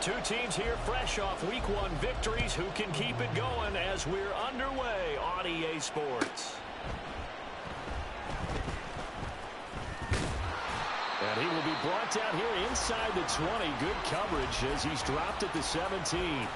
Two teams here fresh off Week 1 victories. Who can keep it going as we're underway on EA Sports? And he will be brought down here inside the 20. Good coverage as he's dropped at the 17.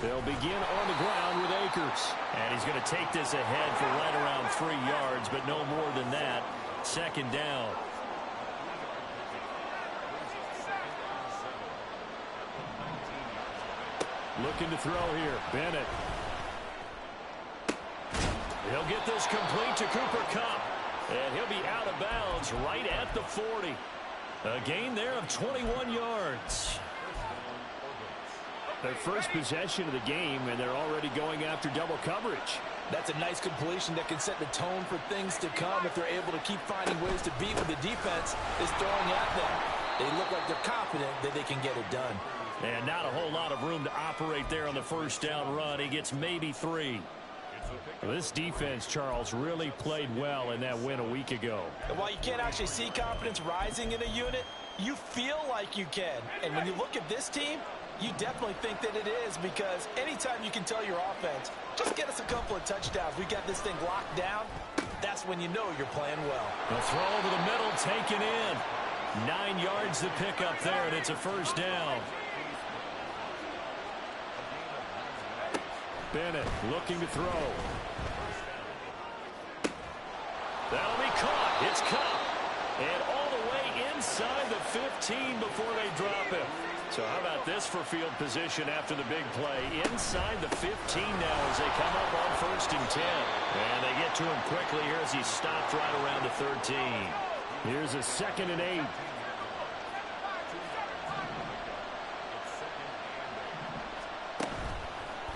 They'll begin on the ground with Akers. And he's going to take this ahead for right around 3 yards, but no more than that. Second down. Looking to throw here. Bennett. He'll get this complete to Cooper Kupp. And he'll be out of bounds right at the 40. A gain there of 21 yards. Their first possession of the game, and they're already going after double coverage. That's a nice completion that can set the tone for things to come if they're able to keep finding ways to beat what the defense is throwing at them. They look like they're confident that they can get it done. And not a whole lot of room to operate there on the first down run. He gets maybe 3. This defense, Charles, really played well in that win a week ago. And while you can't actually see confidence rising in a unit, you feel like you can. And when you look at this team, you definitely think that it is, because anytime you can tell your offense, just get us a couple of touchdowns, we got this thing locked down, that's when you know you're playing well. The throw over the middle, taken in. 9 yards to pick up there, and it's a first down. Bennett looking to throw. That'll be caught. It's Kupp. And all the way inside the 15 before they drop him. So how about this for field position after the big play? Inside the 15 now as they come up on 1st and 10. And they get to him quickly here as he's stopped right around the 13. Here's a 2nd and 8.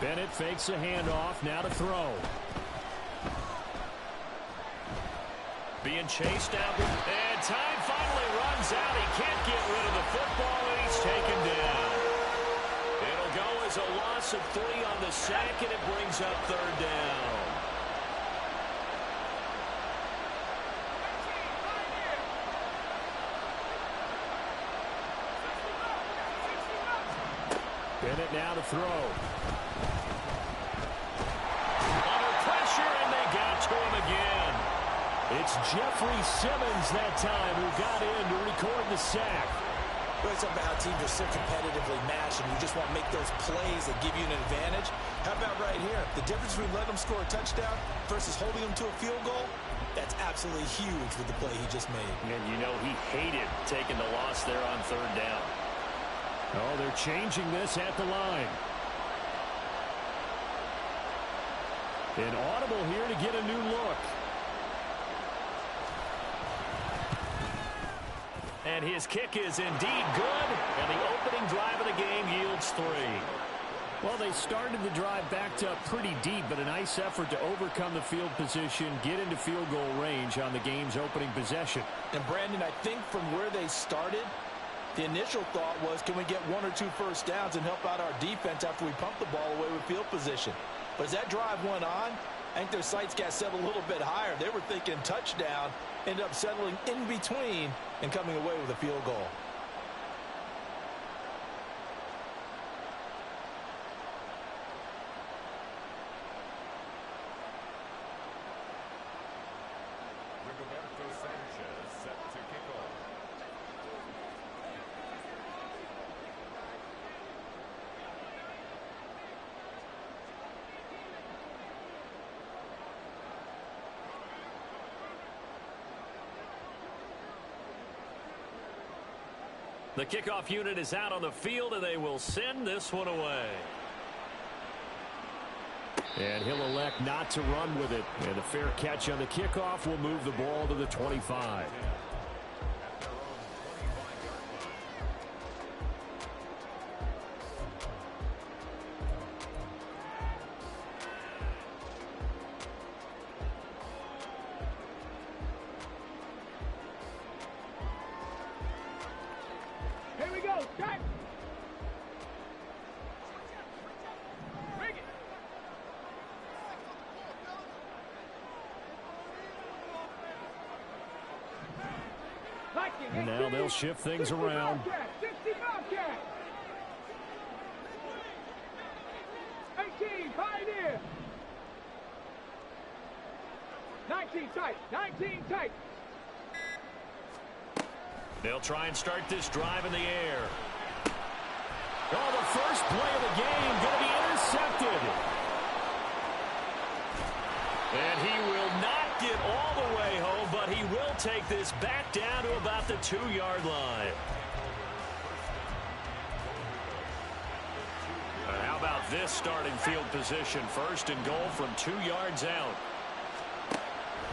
Bennett fakes a handoff, now to throw. Being chased out, and time finally runs out. He can't get rid of the football, and he's taken down. It'll go as a loss of 3 on the sack, and it brings up 3rd down. Bennett now to throw. Under pressure, and they got to him again. It's Jeffrey Simmons that time who got in to record the sack. It's about how teams are so competitively matched, and you just want to make those plays that give you an advantage. How about right here? The difference between letting them score a touchdown versus holding them to a field goal, that's absolutely huge with the play he just made. And you know he hated taking the loss there on 3rd down. Oh, they're changing this at the line. An audible here to get a new look. And his kick is indeed good, and the opening drive of the game yields 3. Well, they started the drive backed up pretty deep, but a nice effort to overcome the field position, get into field goal range on the game's opening possession. And, Brandon, I think from where they started, the initial thought was, can we get 1 or 2 first downs and help out our defense after we pump the ball away with field position? But as that drive went on, I think their sights got set a little bit higher. They were thinking touchdown, ended up settling in between and coming away with a field goal. The kickoff unit is out on the field, and they will send this one away. And he'll elect not to run with it. And the fair catch on the kickoff will move the ball to the 25. And now they'll shift things around. 18, Pioneer. 19 tight, 19 tight. They'll try and start this drive in the air. Oh, the first play of the game going to be intercepted. And he will not get all the way home, but he will take this back down to about the 2-yard line. How about this starting field position? First and goal from 2 yards out.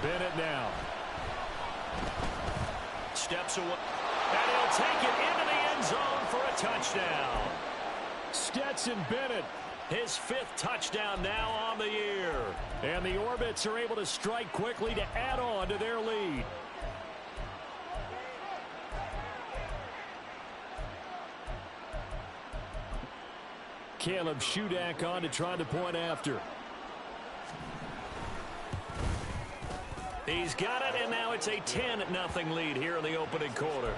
Bennett now. Steps away. And he'll take it into the end zone for a touchdown. Stetson Bennett, his 5th touchdown now on the year. And the Orbits are able to strike quickly to add on to their lead. Caleb Shudak on to try the point after. He's got it, and now it's a 10-0 lead here in the opening quarter.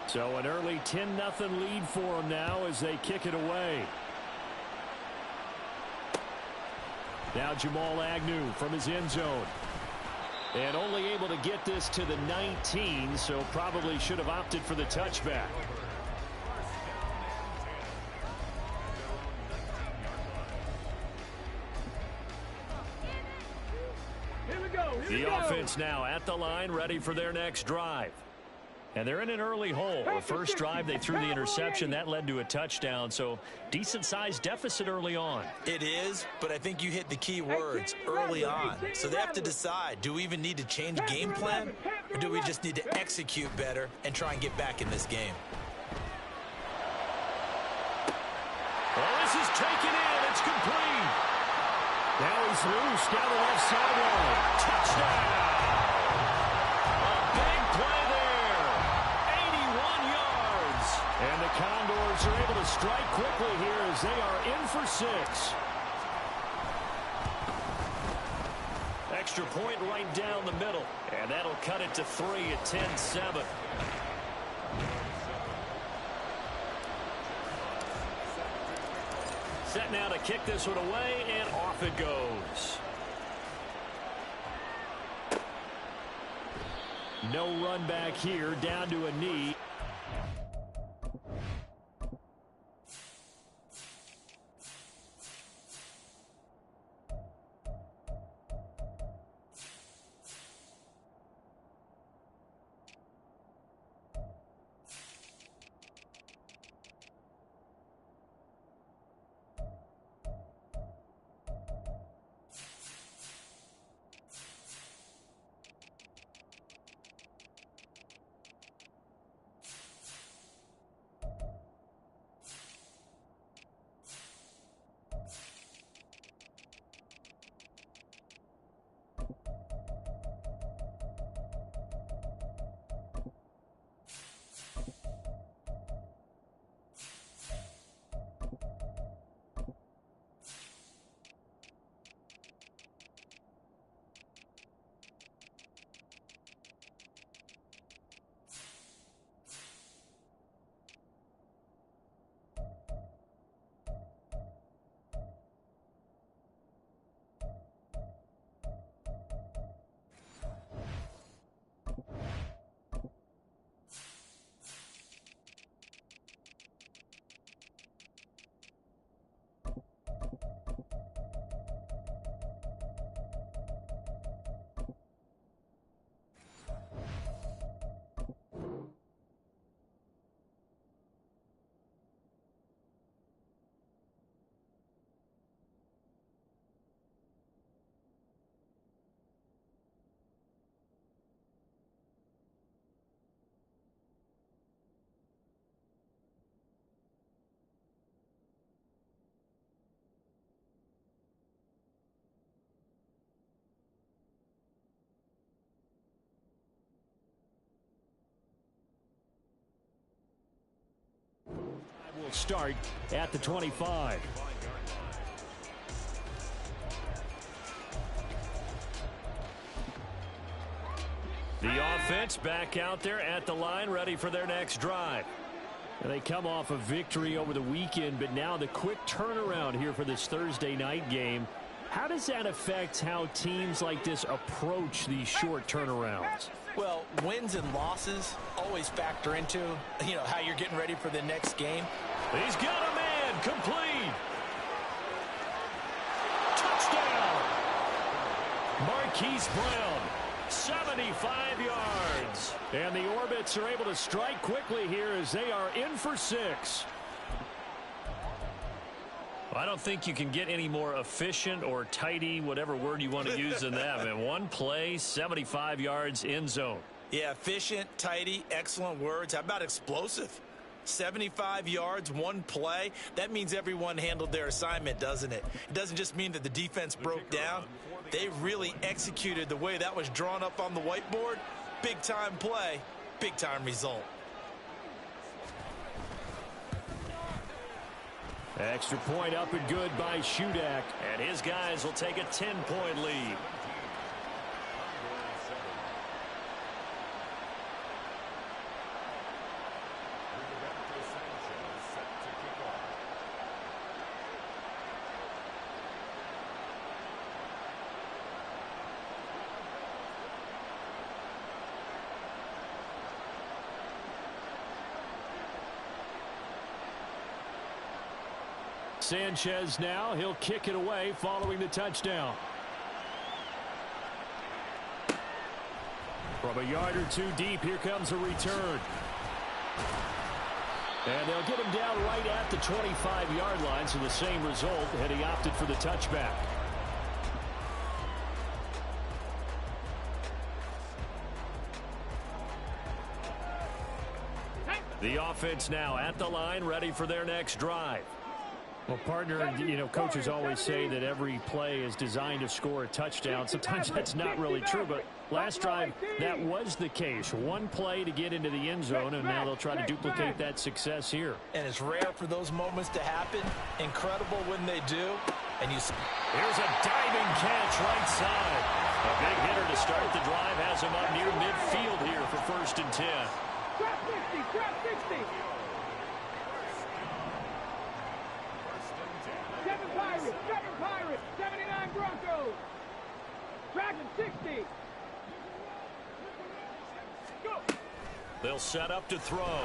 So an early 10-0 lead for them now as they kick it away. Now Jamal Agnew from his end zone. And only able to get this to the 19, so probably should have opted for the touchback. The offense now at the line, ready for their next drive. And they're in an early hole. The first drive, they threw the interception. That led to a touchdown, so decent-sized deficit early on. It is, but I think you hit the key words, early on. So they have to decide, do we even need to change game plan, or do we just need to execute better and try and get back in this game? Well, this is taken in. It's complete. Now he's loose down the left sideline. Touchdown. And the Condors are able to strike quickly here as they are in for 6. Extra point right down the middle. And that'll cut it to 3 at 10-7. Set now to kick this one away, and off it goes. No run back here, down to a knee. start at the 25. The offense back out there at the line, ready for their next drive. And they come off a victory over the weekend, but now the quick turnaround here for this Thursday night game. How does that affect how teams like this approach these short turnarounds? Well, wins and losses always factor into, how you're getting ready for the next game. He's got a man, complete. Touchdown. Marquise Brown, 75 yards. And the Orbits are able to strike quickly here as they are in for 6. I don't think you can get any more efficient or tidy, whatever word you want to use in that. And one play, 75 yards in zone. Yeah, efficient, tidy, excellent words. How about explosive? 75 yards, one play. That means everyone handled their assignment, doesn't it? It doesn't just mean that the defense broke down. They really executed the way that was drawn up on the whiteboard. Big-time play, big-time result. Extra point up and good by Shudak. And his guys will take a 10-point lead. Sanchez now, he'll kick it away following the touchdown. From a yard or two deep, here comes a return. And they'll get him down right at the 25-yard line, so the same result, and he opted for the touchback. The offense now at the line, ready for their next drive. Well, partner, coaches always say that every play is designed to score a touchdown. Sometimes that's not really true, but last drive, that was the case. One play to get into the end zone, and now they'll try to duplicate that success here. And it's rare for those moments to happen. Incredible when they do. And here's a diving catch right side. A big hitter to start the drive has him up near midfield here for 1st and 10. Trap 50, trap 50. 7 Pirates, 79 Broncos. Dragon 60. Go. They'll set up to throw.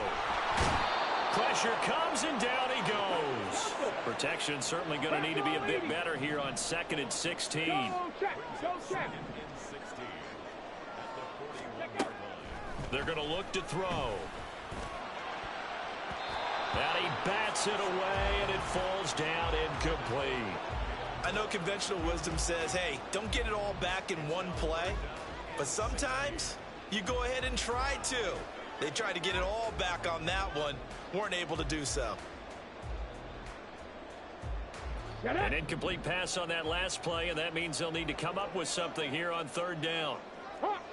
Pressure comes and down he goes. Protection certainly going to need to be a bit better here on 2nd and 16. Go check, go check. They're going to look to throw. And he bats it away, and it falls down incomplete. I know conventional wisdom says, hey, don't get it all back in one play. But sometimes you go ahead and try to. They tried to get it all back on that one. Weren't able to do so. An incomplete pass on that last play, and that means they'll need to come up with something here on 3rd down.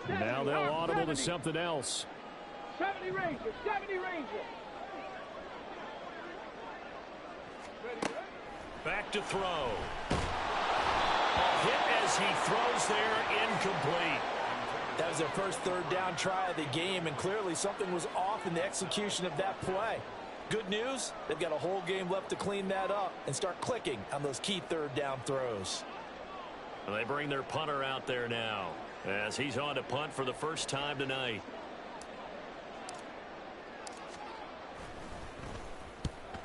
Now they'll audible to something else. 70 Rangers, 70 Rangers. Back to throw. A hit as he throws there, incomplete. That was their first 3rd down try of the game, and clearly something was off in the execution of that play. Good news, they've got a whole game left to clean that up and start clicking on those key 3rd down throws. And they bring their punter out there now as he's on to punt for the first time tonight.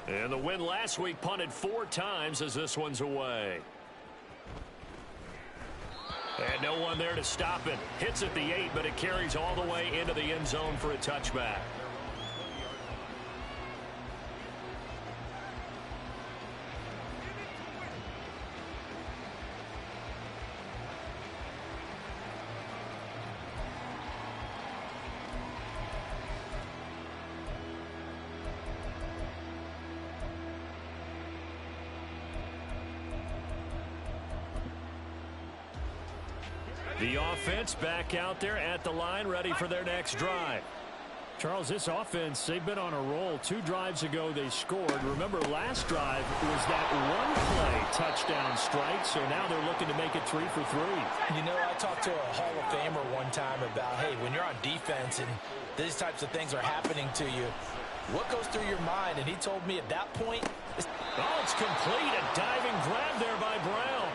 And the win last week punted 4 times as this one's away. And no one there to stop it. Hits at the 8, but it carries all the way into the end zone for a touchback. The offense back out there at the line, ready for their next drive. Charles, this offense, they've been on a roll. 2 drives ago, they scored. Remember, last drive was that one-play touchdown strike, so now they're looking to make it 3 for 3. You know, I talked to a Hall of Famer one time about, hey, when you're on defense and these types of things are happening to you, what goes through your mind? And he told me at that point, oh, it's complete. A diving grab there by Brown.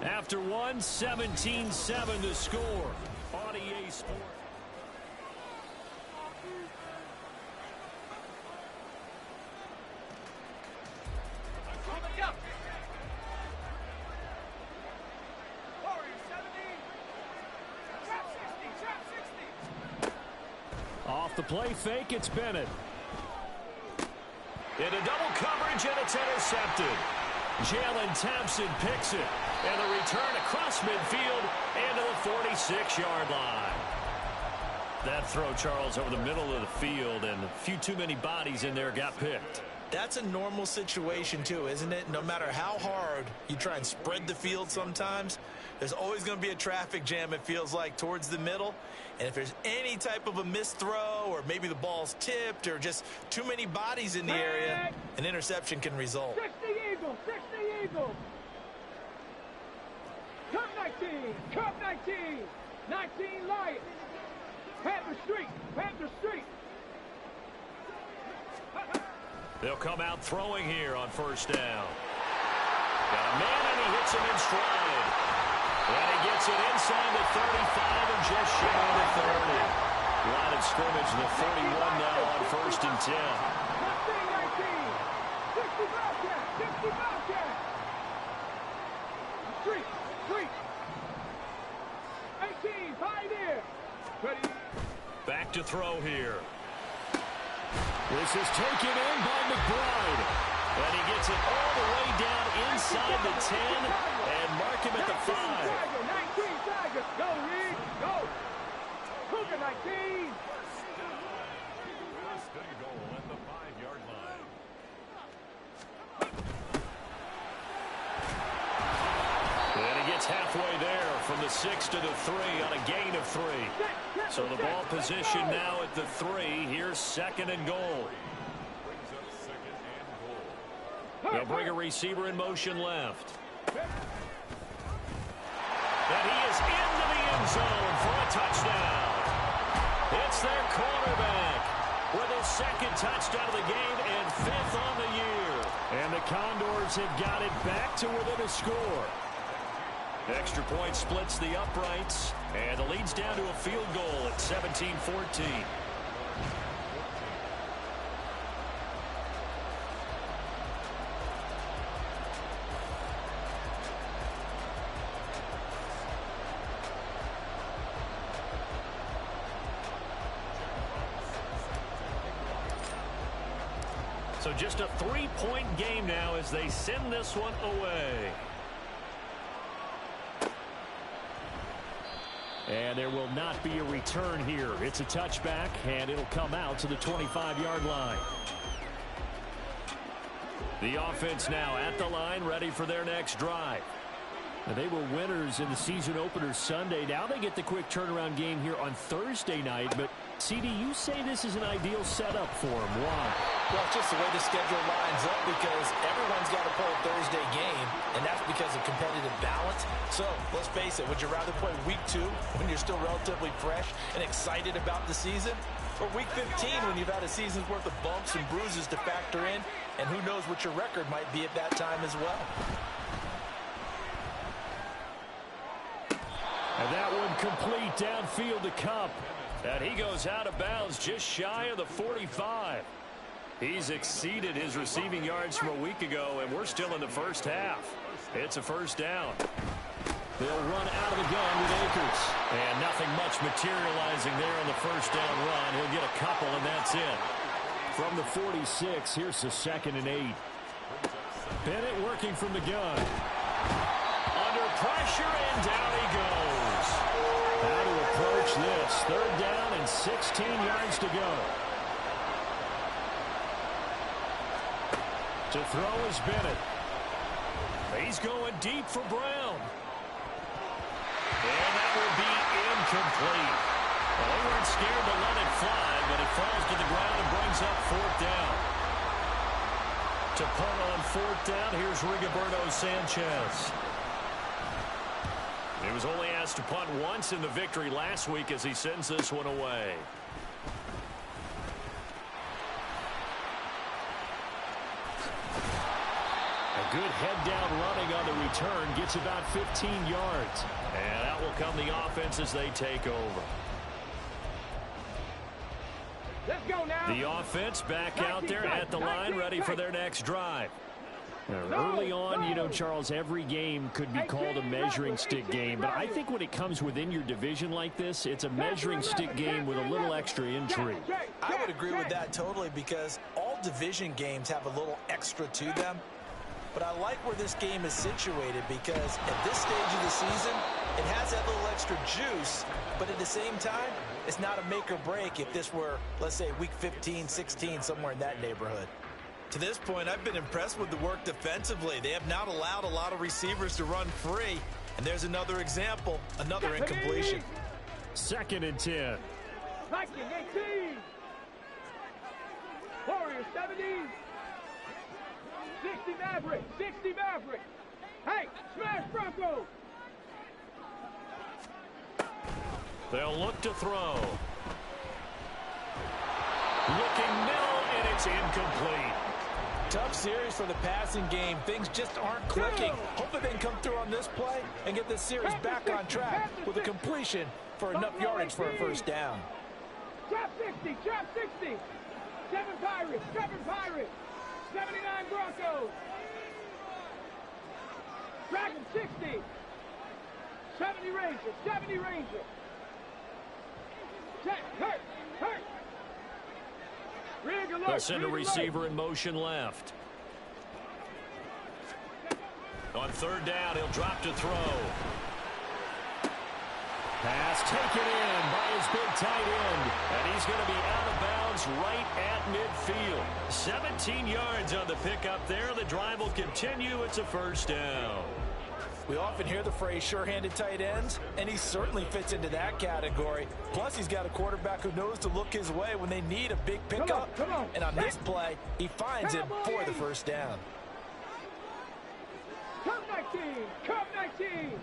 After one, 17-7 to score on EA Sports. Off the play fake, it's Bennett. Into double coverage, and it's intercepted. Jalen Thompson picks it. And the return across midfield and to the 46-yard line. That throw, Charles, over the middle of the field, and a few too many bodies in there got picked. That's a normal situation, too, isn't it? No matter how hard you try and spread the field sometimes, there's always going to be a traffic jam, it feels like, towards the middle. And if there's any type of a missed throw or maybe the ball's tipped or just too many bodies in the area, an interception can result. 60 Eagles, 60 Eagles. Cup 19, Cup 19, 19 Lions. Panther Street, Panther Street. They'll come out throwing here on first down. Got a man, and he hits him in stride. And he gets it inside the 35 and just shy of the 30. Line of scrimmage, the 41 now on first and 10. 19, 60 Bobcat, 60 Bobcat. Street, Street. 18, Pioneer. Ready. Back to throw here. This is taken in by McBride. And he gets it all the way down inside the 10 and mark him at the 5. 19 Tiger. Go, Reed. Go. Cougar 19. Steady goal at the 5-yard line. And he gets halfway there from the 6 to the 3 on a gain of 3. So the ball position now at the 3. Here's second and goal. They'll bring a receiver in motion left. And he is into the end zone for a touchdown. It's their quarterback with his second touchdown of the game and 5th on the year. And the Condors have got it back to within a score. Extra point splits the uprights, and the lead's down to a field goal at 17-14. So just a 3-point game now as they send this one away. And there will not be a return here. It's a touchback, and it'll come out to the 25-yard line. The offense now at the line, ready for their next drive. Now, they were winners in the season opener Sunday. Now they get the quick turnaround game here on Thursday night. But, CD, you say this is an ideal setup for them. Why? Well, it's just the way the schedule lines up because everyone's got to play a Thursday game, and that's because of competitive balance. So, let's face it, would you rather play week 2 when you're still relatively fresh and excited about the season? Or week 15 when you've had a season's worth of bumps and bruises to factor in, and who knows what your record might be at that time as well. And that one complete downfield to Cup. And he goes out of bounds just shy of the 45. He's exceeded his receiving yards from a week ago, and we're still in the first half. It's a first down. They'll run out of the gun with Akers. And nothing much materializing there on the first down run. He'll get a couple, and that's it. From the 46, here's the 2nd and 8. Bennett working from the gun. Under pressure, and down he goes. How to approach this. 3rd down and 16 yards to go. To throw is Bennett. He's going deep for Brown. And that will be incomplete. Well, they weren't scared to let it fly, but it falls to the ground and brings up 4th down. To punt on 4th down, here's Rigoberto Sanchez. He was only asked to punt once in the victory last week as he sends this one away. A good head-down running on the return gets about 15 yards. And out will come the offense as they take over. Let's go now. The offense back out there at the line, ready for their next drive. Early on, you know, Charles, every game could be called a measuring stick game, but I think when it comes within your division like this, it's a measuring stick game with a little extra intrigue. I would agree with that totally, because all division games have a little extra to them. But I like where this game is situated, because at this stage of the season, it has that little extra juice, but at the same time, it's not a make or break if this were, let's say, week 15, 16, somewhere in that neighborhood. To this point, I've been impressed with the work defensively. They have not allowed a lot of receivers to run free. And there's another example, another incompletion. 2nd and 10. Viking 18. Warriors 70. 60 Maverick. 60 Maverick. Hey, smash Broncos. They'll look to throw. Looking middle, and it's incomplete. Tough series for the passing game. Things just aren't clicking. Hopefully they can come through on this play and get this series back on track with a completion for enough yardage for a 1st down. Drop 60, drop 60. 7 Pirates, 7 Pirates. 79 Broncos. Dragon 60. 70 Rangers, 70 Rangers. Hurt. They'll send a receiver in motion left. On 3rd down, he'll drop to throw. Pass taken in by his big tight end. And he's going to be out of bounds right at midfield. 17 yards on the pickup there. The drive will continue. It's a 1st down. We often hear the phrase sure-handed tight ends, and he certainly fits into that category. Plus, he's got a quarterback who knows to look his way when they need a big pickup. Come on. And on this play, he finds him for the 1st down. Come 19. Come 19.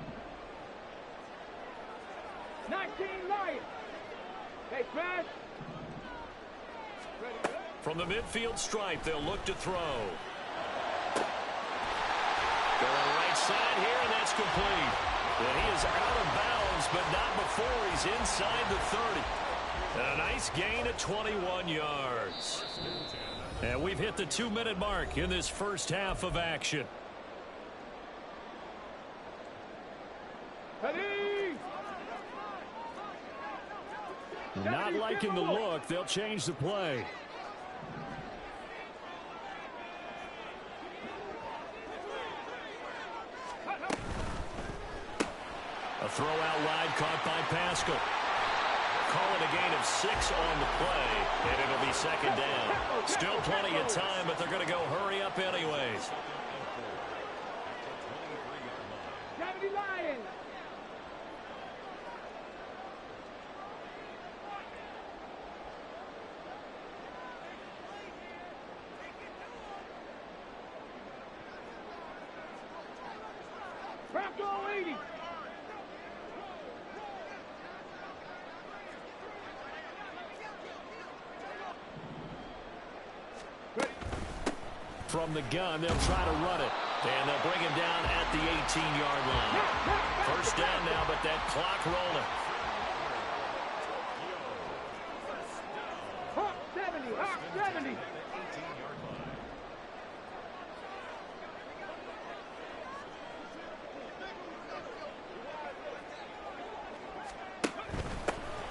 19 Lions. Hey, smash. From the midfield stripe, they'll look to throw. Going right side here, and that's complete. And he is out of bounds, but not before he's inside the 30. And a nice gain of 21 yards. And we've hit the 2-minute mark in this 1st half of action. Ready. Not liking the look. They'll change the play. A throw out wide caught by Pascal. Call it a gain of 6 on the play, and it'll be 2nd down. Still plenty of time, but they're going to go hurry up anyways. 70 Lions. Bronco 80. From the gun, they'll try to run it. And they'll bring him down at the 18-yard line. 1st down now, but that clock rolling. Hawk 70. Hawk 70.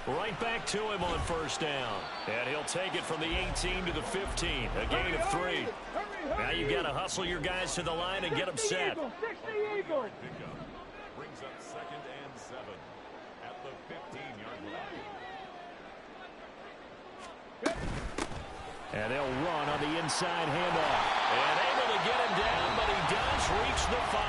Right back to him on 1st down. And he'll take it from the 18 to the 15. A gain of 3. Now you've got to hustle your guys to the line and get them set. 60 Eagles. Brings up 2nd and 7 at the 15-yard line. And they'll run on the inside handoff. And able to to get him down, but he does reach the 5.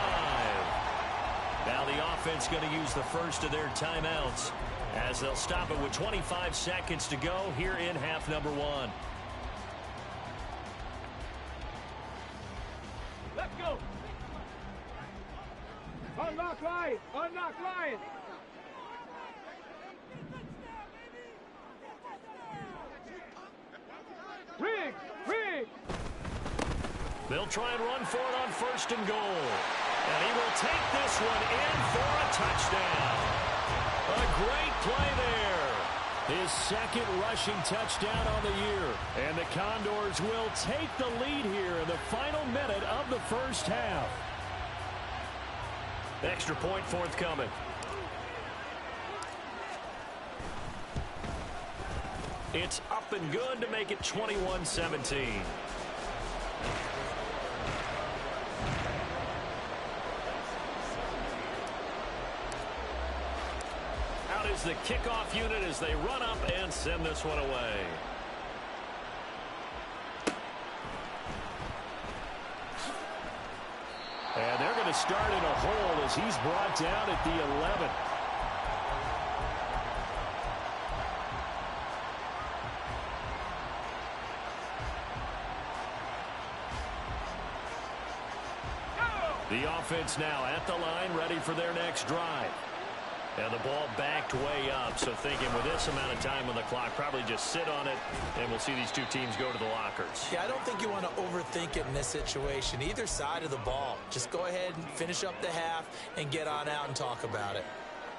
Now the offense going to use the first of their timeouts as they'll stop it with 25 seconds to go here in half number 1. Let's go. Unlock Lions. Unlock Lions. Riggs. Riggs. They'll try and run for it on 1st and goal. And he will take this one in for a touchdown. A great play there. His second rushing touchdown on the year. And the Condors will take the lead here in the final minute of the first half. Extra point forthcoming. It's up and good to make it 21-17. Out is the kickoff unit as they run up and send this one away. And they're going to start in a hole as he's brought down at the 11. The offense now at the line, ready for their next drive. And the ball backed way up, so thinking with this amount of time on the clock, probably just sit on it, and we'll see these two teams go to the lockers. Yeah, I don't think you want to overthink it in this situation. Either side of the ball. Just go ahead and finish up the half and get on out and talk about it.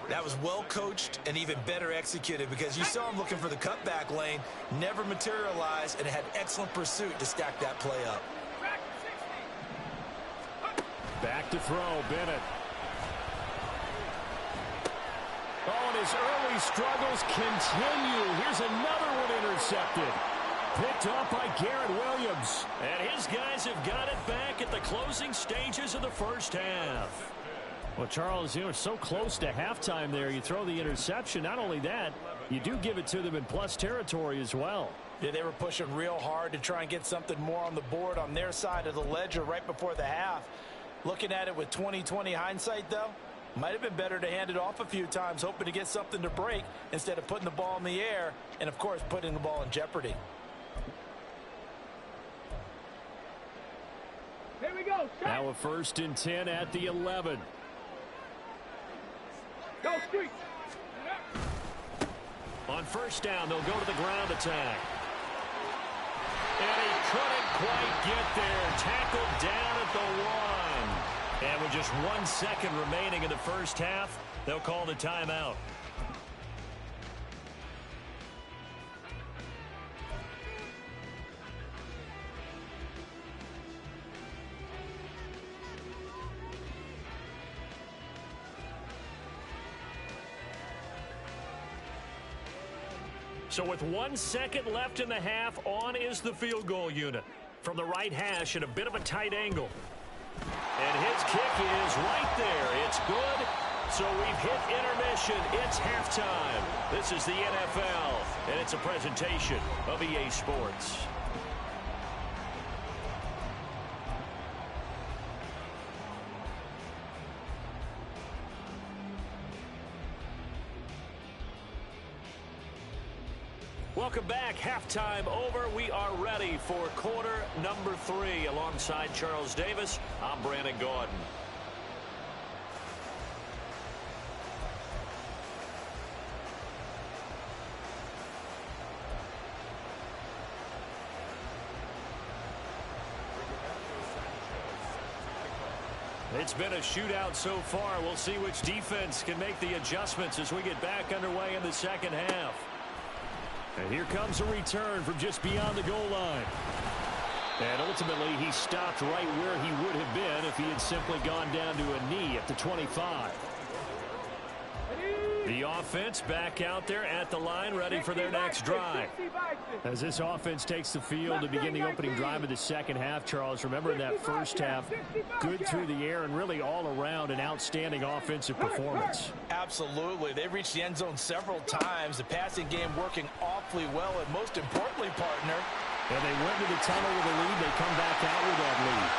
That was well coached and even better executed because you saw him looking for the cutback lane, never materialized, and had excellent pursuit to stack that play up. Back to throw, Bennett. Oh, and his early struggles continue. Here's another one intercepted. Picked up by Garrett Williams. And his guys have got it back at the closing stages of the first half. Well, Charles, you know, so close to halftime there. You throw the interception. Not only that, you do give it to them in plus territory as well. Yeah, they were pushing real hard to try and get something more on the board on their side of the ledger right before the half. Looking at it with 20/20 hindsight, though, might have been better to hand it off a few times, hoping to get something to break instead of putting the ball in the air and, of course, putting the ball in jeopardy. Here we go. Shot. Now a 1st and 10 at the 11. Go street. On 1st down, they'll go to the ground attack. And he couldn't quite get there. Tackled down at the 1. And with just 1 second remaining in the first half, they'll call the timeout. So with 1 second left in the half, on is the field goal unit. From the right hash at a bit of a tight angle. And his kick is right there. It's good. So we've hit intermission. It's halftime. This is the NFL, and it's a presentation of EA Sports. Welcome back. Halftime over. We are ready for quarter number 3. Alongside Charles Davis, I'm Brandon Gordon. It's been a shootout so far. We'll see which defense can make the adjustments as we get back underway in the second half. And here comes a return from just beyond the goal line. And ultimately, he stopped right where he would have been if he had simply gone down to a knee at the 25. The offense back out there at the line, ready for their next drive. As this offense takes the field to begin the opening drive of the second half, Charles, remember in that first half, good through the air and really all around an outstanding offensive performance. Absolutely. They reached the end zone several times. The passing game working awfully well, and most importantly, partner, and they went to the tunnel with a lead. They come back out with that lead.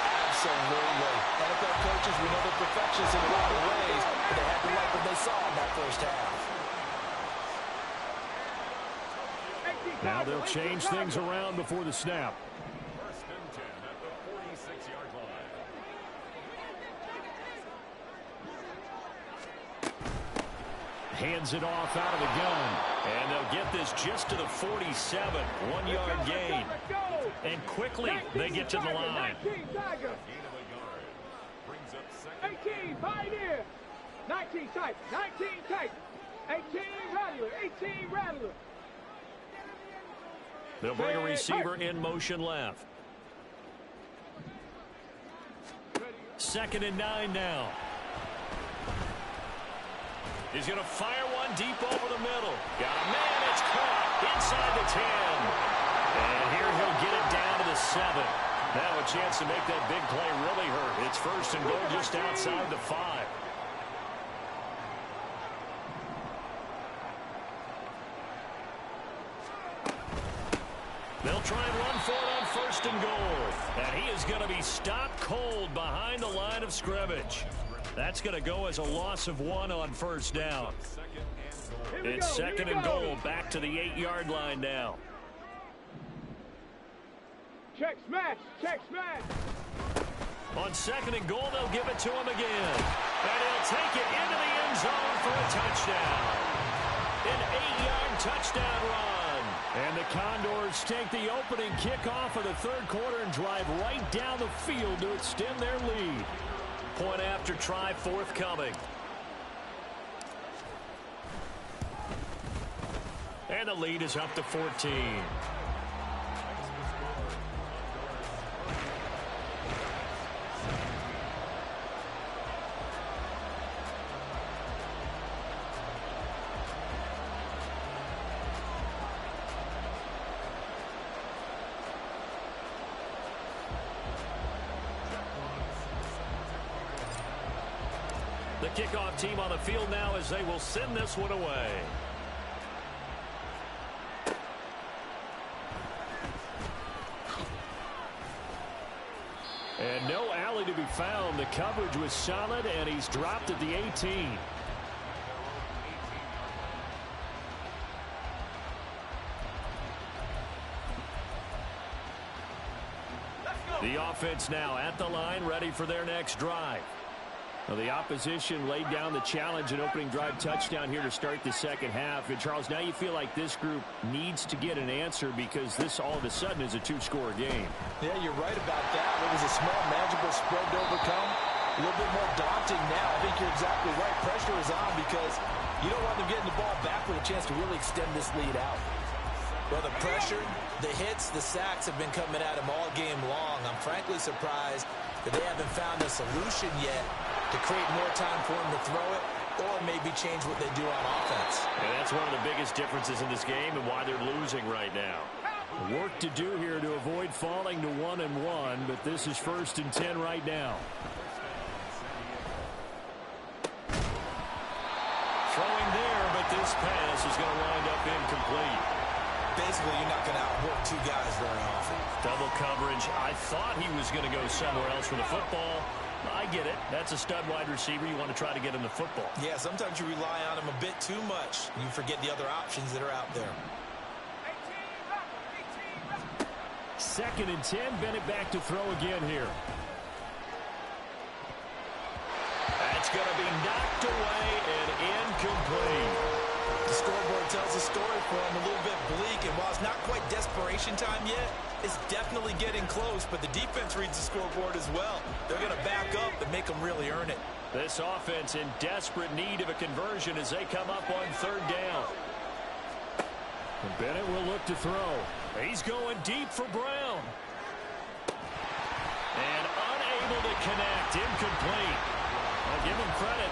Absolutely. NFL coaches, we know they're perfectionists in a lot of ways, but they had to like what they saw in that first half. Now they'll change things around before the snap. First and 10 at the 46-yard line. Hands it off out of the gun. And they'll get this just to the 47. 1-yard gain. And quickly they get to the line. Gain of a yard. Brings up second. 18, Pioneer. 19 tight, 19 tight. 18 Rattler, 18 Rattler. They'll bring a receiver in motion left. 2nd and 9 now. He's going to fire one deep over the middle. Got a man. It's caught inside the 10. And here he'll get it down to the 7. Now a chance to make that big play really hurt. It's 1st and goal just outside the 5. They'll try and run for it on 1st and goal. And he is going to be stopped cold behind the line of scrimmage. That's going to go as a loss of 1 on 1st down. It's 2nd and goal, back to the 8-yard line now. Check smash, check smash. On 2nd and goal, they'll give it to him again. And he'll take it into the end zone for a touchdown. An 8-yard touchdown run. And the Condors take the opening kickoff of the 3rd quarter and drive right down the field to extend their lead. Point after try forthcoming. And the lead is up to 14. The kickoff team on the field now as they will send this one away. And no alley to be found. The coverage was solid, and he's dropped at the 18. The offense now at the line, ready for their next drive. Well, the opposition laid down the challenge and opening drive touchdown here to start the 2nd half. And, Charles, now you feel like this group needs to get an answer because this all of a sudden is a 2-score game. Yeah, you're right about that. It was a small, manageable spread to overcome. A little bit more daunting now. I think you're exactly right. Pressure is on because you don't want them getting the ball back with a chance to really extend this lead out. Well, the pressure, the hits, the sacks have been coming at him all game long. I'm frankly surprised that they haven't found a solution yet to create more time for him to throw it or maybe change what they do on offense. And that's one of the biggest differences in this game and why they're losing right now. Work to do here to avoid falling to 1-1, but this is 1st and 10 right now. Throwing there, but this pass is going to wind up incomplete. Basically, you're not going to outwork 2 guys very often. Double coverage. I thought he was going to go somewhere else with the football. I get it. That's a stud wide receiver. You want to try to get him the football. Yeah, sometimes you rely on him a bit too much. You forget the other options that are out there. 2nd and 10. Bennett back to throw again here. That's going to be knocked away and incomplete. The scoreboard tells a story for him, a little bit bleak, and while it's not quite desperation time yet, it's definitely getting close, but the defense reads the scoreboard as well. They're going to back up and make them really earn it. This offense in desperate need of a conversion as they come up on 3rd down. And Bennett will look to throw. He's going deep for Brown. And unable to connect. Incomplete. I'll give him credit.